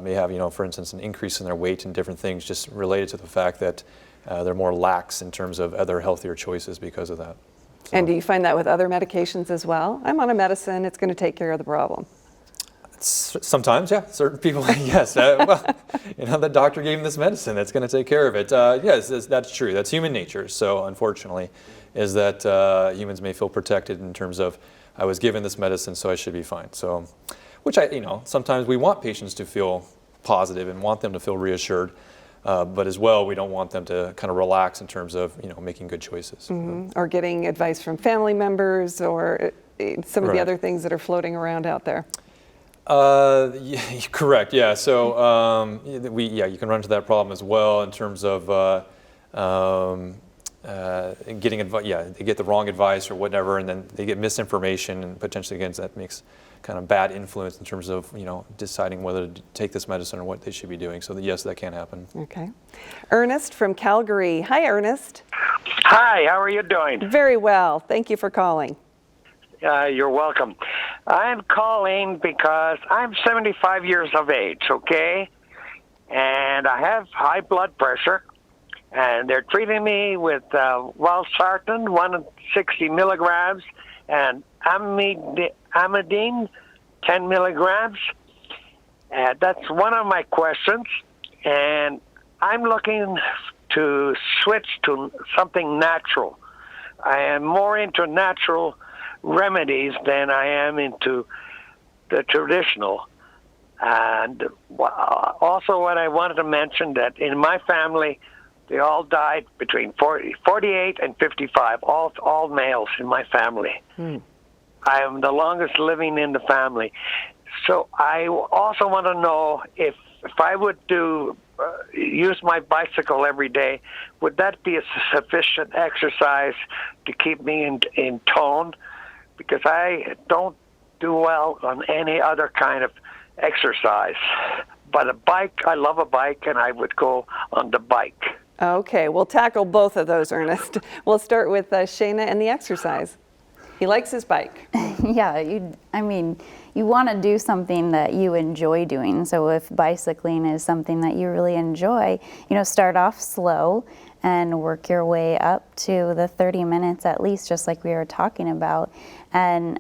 may have, for instance, an increase in their weight and different things just related to the fact that they're more lax in terms of other healthier choices because of that. So. And do you find that with other medications as well? I'm on a medicine, it's going to take care of the problem. Sometimes, yeah. Certain people, yes. Well, the doctor gave him this medicine, that's going to take care of it. Yes, that's true. That's human nature. So unfortunately, is that humans may feel protected in terms of, I was given this medicine, so I should be fine. So, which sometimes we want patients to feel positive and want them to feel reassured. But as well, we don't want them to kind of relax in terms of making good choices. Mm-hmm. Or getting advice from family members or some of the other things that are floating around out there. Yeah, correct. Yeah. So you can run into that problem as well in terms of getting advice. Yeah, they get the wrong advice or whatever, and then they get misinformation, and potentially again that makes kind of bad influence in terms of deciding whether to take this medicine or what they should be doing. So yes, that can happen. Okay. Ernest from Calgary. Hi, Ernest. Hi. How are you doing? Very well. Thank you for calling. You're welcome. I'm calling because I'm 75 years of age, okay? And I have high blood pressure, and they're treating me with valsartan, 160 milligrams, and amidine, 10 milligrams. That's one of my questions, and I'm looking to switch to something natural. I am more into natural remedies than I am into the traditional. And also what I wanted to mention that in my family, they all died between 48 and 55, all males in my family. I am the longest living in the family. So I also want to know if I would use my bicycle every day, would that be a sufficient exercise to keep me in tone? Because I don't do well on any other kind of exercise. But a bike, I love a bike, and I would go on the bike. Okay, we'll tackle both of those, Ernest. We'll start with Shayna and the exercise. He likes his bike. Yeah, you want to do something that you enjoy doing. So if bicycling is something that you really enjoy, start off slow and work your way up to the 30 minutes at least, just like we were talking about. And,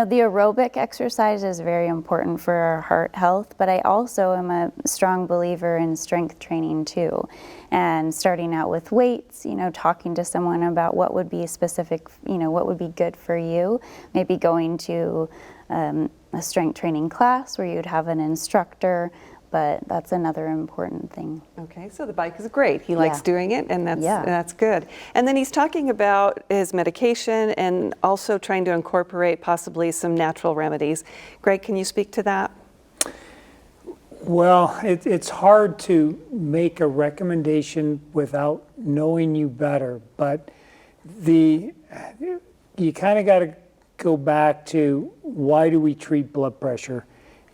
the aerobic exercise is very important for our heart health, but I also am a strong believer in strength training too. And starting out with weights, talking to someone about what would be specific, what would be good for you. Maybe going to a strength training class where you'd have an instructor, but that's another important thing. Okay, so the bike is great. He likes doing it, and that's good. And then he's talking about his medication and also trying to incorporate possibly some natural remedies. Greg, can you speak to that? Well, it's hard to make a recommendation without knowing you better, but you kind of got to go back to why do we treat blood pressure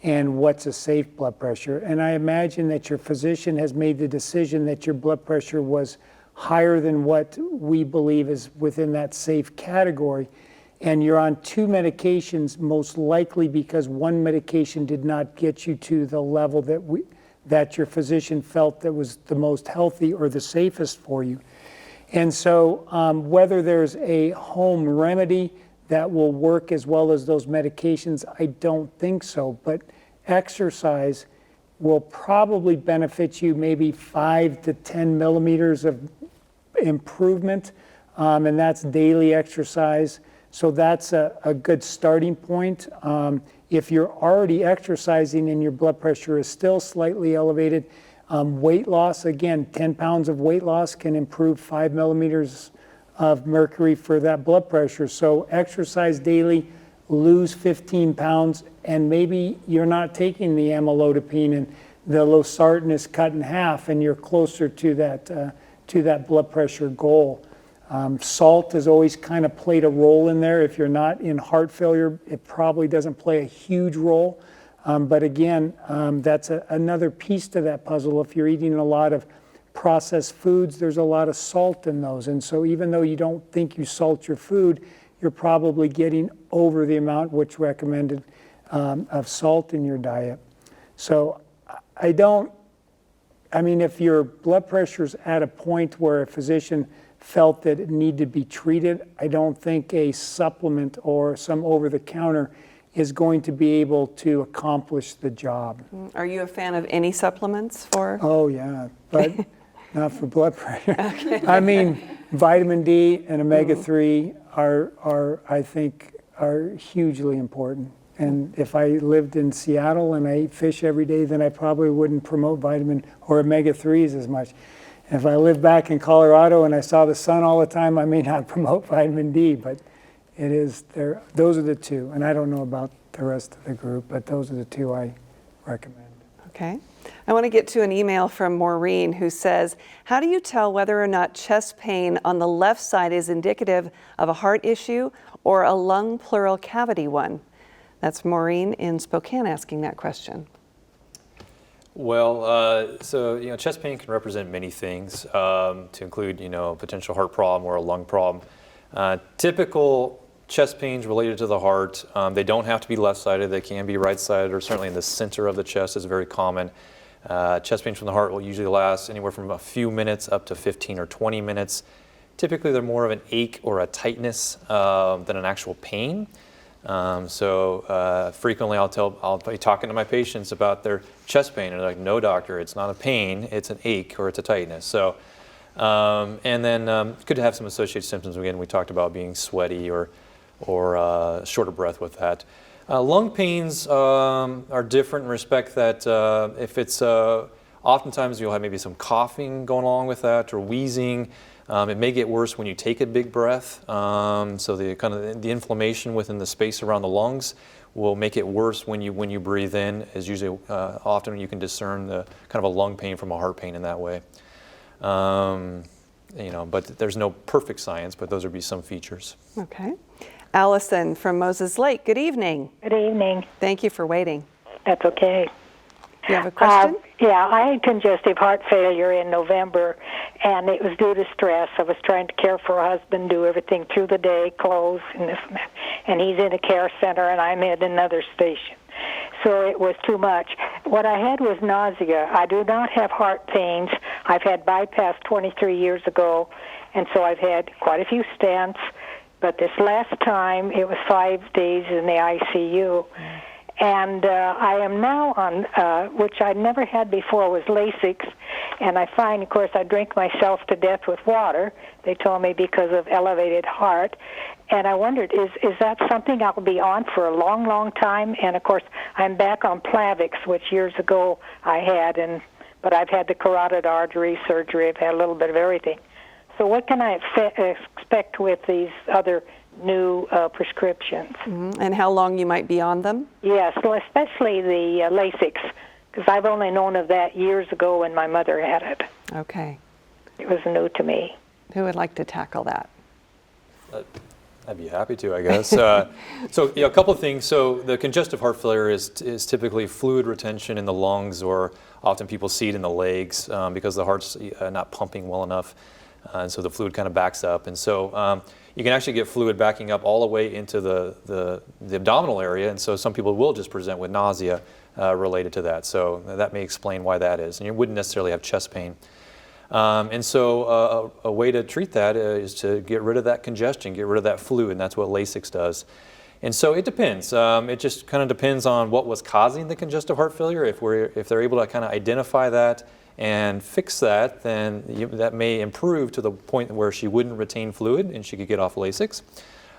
and what's a safe blood pressure. And I imagine that your physician has made the decision that your blood pressure was higher than what we believe is within that safe category. And you're on 2 medications, most likely because one medication did not get you to the level that your physician felt that was the most healthy or the safest for you. And so whether there's a home remedy that will work as well as those medications, I don't think so. But exercise will probably benefit you maybe 5 to 10 millimeters of improvement, and that's daily exercise. So that's a good starting point. If you're already exercising and your blood pressure is still slightly elevated, weight loss, again, 10 pounds of weight loss can improve 5 millimeters of mercury for that blood pressure. So exercise daily, lose 15 pounds, and maybe you're not taking the amlodipine and the losartan is cut in half, and you're closer to that blood pressure goal. Salt has always kind of played a role in there. If you're not in heart failure, it probably doesn't play a huge role. But again, that's another piece to that puzzle. If you're eating a lot of processed foods, there's a lot of salt in those. And so even though you don't think you salt your food, you're probably getting over the amount which recommended of salt in your diet. So if your blood pressure's at a point where a physician felt that it needed to be treated, I don't think a supplement or some over-the-counter is going to be able to accomplish the job. Are you a fan of any supplements for? Oh yeah, but not for blood pressure. Okay. I mean, vitamin D and omega-3 I think are hugely important. And if I lived in Seattle and I ate fish every day, then I probably wouldn't promote vitamin or omega-3s as much. If I lived back in Colorado and I saw the sun all the time, I may not promote vitamin D, but it is there. Those are the two, and I don't know about the rest of the group, but those are the two I recommend. Okay. I want to get to an email from Maureen who says, how do you tell whether or not chest pain on the left side is indicative of a heart issue or a lung pleural cavity one? That's Maureen in Spokane asking that question. Well, so chest pain can represent many things, to include a potential heart problem or a lung problem. Typical chest pains related to the heart, they don't have to be left-sided. They can be right-sided, or certainly in the center of the chest is very common. Chest pains from the heart will usually last anywhere from a few minutes up to 15 or 20 minutes. Typically, they're more of an ache or a tightness than an actual pain. Frequently I'll be talking to my patients about their chest pain, and they're like, no doctor, it's not a pain, it's an ache or it's a tightness. So, and then could have some associated symptoms. Again, we talked about being sweaty or or shorter breath with that. Lung pains are different in respect that if it's oftentimes you'll have maybe some coughing going along with that or wheezing. It may get worse when you take a big breath. So the inflammation within the space around the lungs will make it worse when you breathe in. Is usually often you can discern the kind of a lung pain from a heart pain in that way. But there's no perfect science, but those would be some features. Okay. Allison from Moses Lake, good evening. Good evening. Thank you for waiting. That's okay. You have a question? Yeah, I had congestive heart failure in November, and it was due to stress. I was trying to care for a husband, do everything through the day, clothes, and this and that. And he's in a care center, and I'm at another station. So it was too much. What I had was nausea. I do not have heart pains. I've had bypass 23 years ago, and so I've had quite a few stents. But this last time, it was 5 days in the ICU. And I am now on, which I never had before, was Lasix. And I find, of course, I drink myself to death with water, they told me, because of elevated heart. And I wondered, is that something I'll be on for a long, long time? And, of course, I'm back on Plavix, which years ago I had, but I've had the carotid artery surgery. I've had a little bit of everything. So what can I expect with these other new prescriptions? And how long you might be on them? Yes, well, especially the Lasix, because I've only known of that years ago when my mother had it. Okay. It was new to me. Who would like to tackle that? I'd be happy to, I guess. So a couple of things. So the congestive heart failure is typically fluid retention in the lungs, or often people see it in the legs because the heart's not pumping well enough. And so the fluid kind of backs up. And so you can actually get fluid backing up all the way into the abdominal area. And so some people will just present with nausea related to that. So that may explain why that is. And you wouldn't necessarily have chest pain. And so a way to treat that is to get rid of that congestion, get rid of that fluid, and that's what Lasix does. And so it depends. It just kind of depends on what was causing the congestive heart failure. If they're able to kind of identify that and fix that, then that may improve to the point where she wouldn't retain fluid and she could get off Lasix.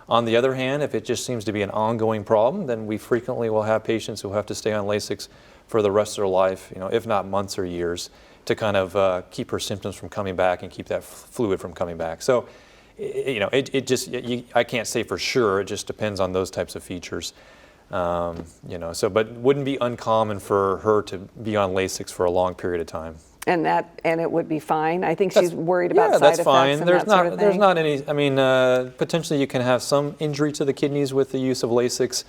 On the other hand, if it just seems to be an ongoing problem, then we frequently will have patients who have to stay on Lasix for the rest of their life, if not months or years, to kind of keep her symptoms from coming back and keep that fluid from coming back. So, I can't say for sure. It just depends on those types of features. But wouldn't be uncommon for her to be on Lasix for a long period of time. And it would be fine. I think she's worried about side effects. That's fine. And There's that sort of thing. There's not any. Potentially you can have some injury to the kidneys with the use of Lasix,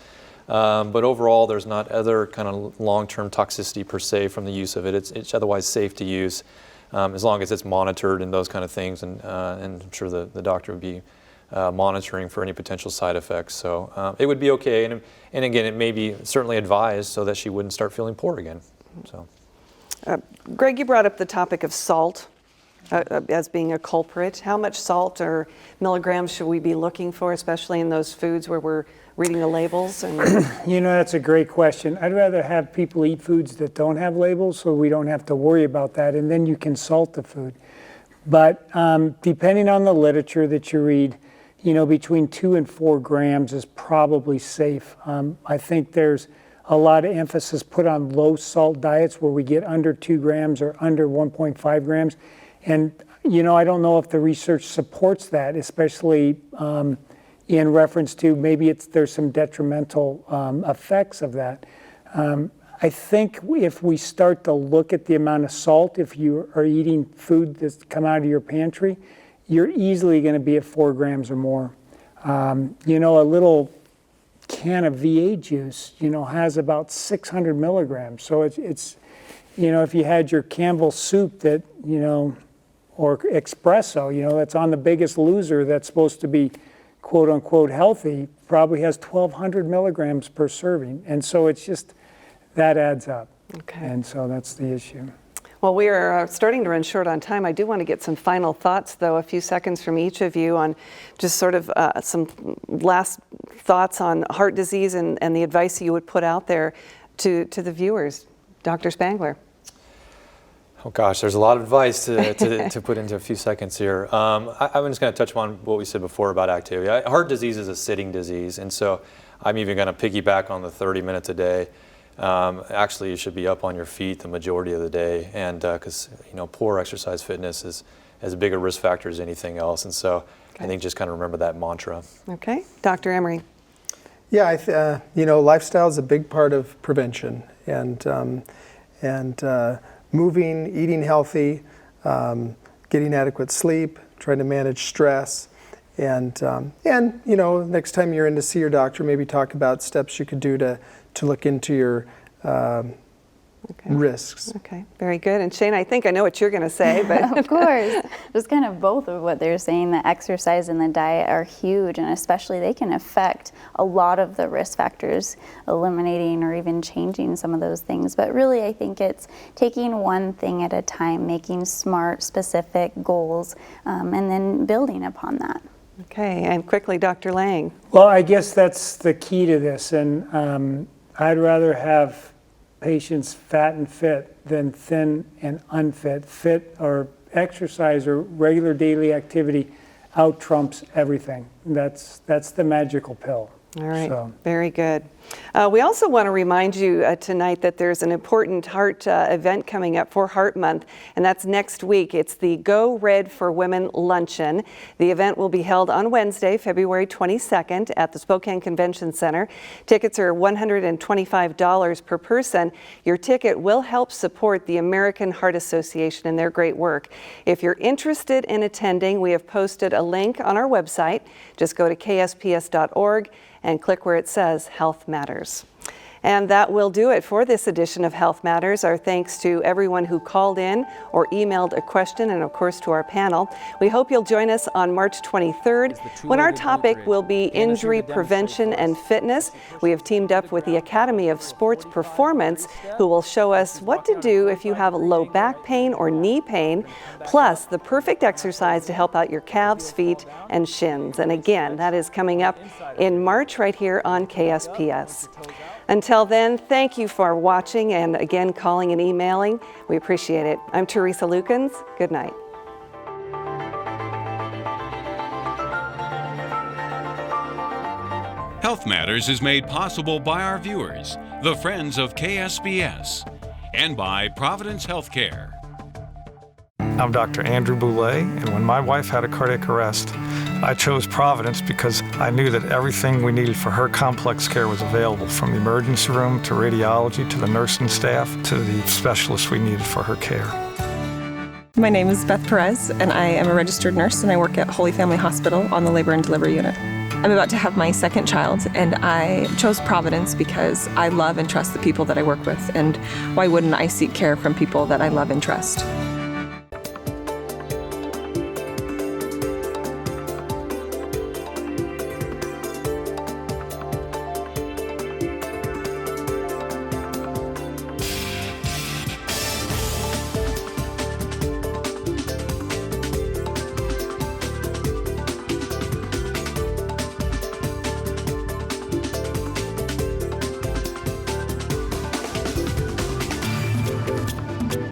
but overall there's not other kind of long-term toxicity per se from the use of it. It's otherwise safe to use, as long as it's monitored and those kind of things. And I'm sure the doctor would be monitoring for any potential side effects. So it would be okay. And again, it may be certainly advised so that she wouldn't start feeling poor again. So. Greg, you brought up the topic of salt as being a culprit. How much salt or milligrams should we be looking for, especially in those foods where we're reading the labels? That's a great question. I'd rather have people eat foods that don't have labels so we don't have to worry about that, and then you can salt the food. But depending on the literature that you read, between 2 and 4 grams is probably safe. I think there's a lot of emphasis put on low salt diets where we get under 2 grams or under 1.5 grams. And, I don't know if the research supports that, especially in reference to maybe there's some detrimental effects of that. I think if we start to look at the amount of salt, if you are eating food that's come out of your pantry, you're easily going to be at 4 grams or more. A little can of V8 juice, has about 600 milligrams. So it's if you had your Campbell's soup that, or espresso, that's on The Biggest Loser, that's supposed to be quote unquote healthy, probably has 1,200 milligrams per serving. And so it's just, that adds up. Okay. And so that's the issue. Well, we are starting to run short on time. I do want to get some final thoughts, though, a few seconds from each of you on just sort of some last thoughts on heart disease and the advice you would put out there to the viewers. Dr. Spangler. Oh gosh, there's a lot of advice to put into a few seconds here. I'm just going to touch on what we said before about activity. Heart disease is a sitting disease, and so I'm even going to piggyback on the 30 minutes a day. Actually, you should be up on your feet the majority of the day, and because poor exercise fitness is as big a risk factor as anything else, and so I think just kind of remember that mantra. Okay, Dr. Emery. Yeah, lifestyle is a big part of prevention, and moving, eating healthy, getting adequate sleep, trying to manage stress, and next time you're in to see your doctor, maybe talk about steps you could do to look into your risks. Okay, very good. And Shane, I think I know what you're going to say, but of course, just kind of both of what they're saying. The exercise and the diet are huge, and especially they can affect a lot of the risk factors, eliminating or even changing some of those things. But really, I think it's taking one thing at a time, making smart, specific goals, and then building upon that. Okay, and quickly, Dr. Lang. Well, I guess that's the key to this, and I'd rather have patients fat and fit than thin and unfit. Fit or exercise or regular daily activity out trumps everything. That's the magical pill. All right, very good. We also want to remind you tonight that there's an important heart event coming up for Heart Month, and that's next week. It's the Go Red for Women Luncheon. The event will be held on Wednesday, February 22nd at the Spokane Convention Center. Tickets are $125 per person. Your ticket will help support the American Heart Association and their great work. If you're interested in attending, we have posted a link on our website. Just go to ksps.org and click where it says Health Matters. And that will do it for this edition of Health Matters. Our thanks to everyone who called in or emailed a question, and of course to our panel. We hope you'll join us on March 23rd when our topic will be injury prevention and fitness. We have teamed up with the Academy of Sports Performance, who will show us what to do if you have low back pain or knee pain, plus the perfect exercise to help out your calves, feet, and shins. And again, that is coming up in March right here on KSPS. Until then, thank you for watching and again calling and emailing. We appreciate it. I'm Teresa Lukens. Good night. Health Matters is made possible by our viewers, the friends of KSBS, and by Providence Healthcare. I'm Dr. Andrew Boulay, and when my wife had a cardiac arrest, I chose Providence because I knew that everything we needed for her complex care was available, from the emergency room to radiology to the nursing staff to the specialists we needed for her care. My name is Beth Perez, and I am a registered nurse, and I work at Holy Family Hospital on the labor and delivery unit. I'm about to have my second child, and I chose Providence because I love and trust the people that I work with, and why wouldn't I seek care from people that I love and trust?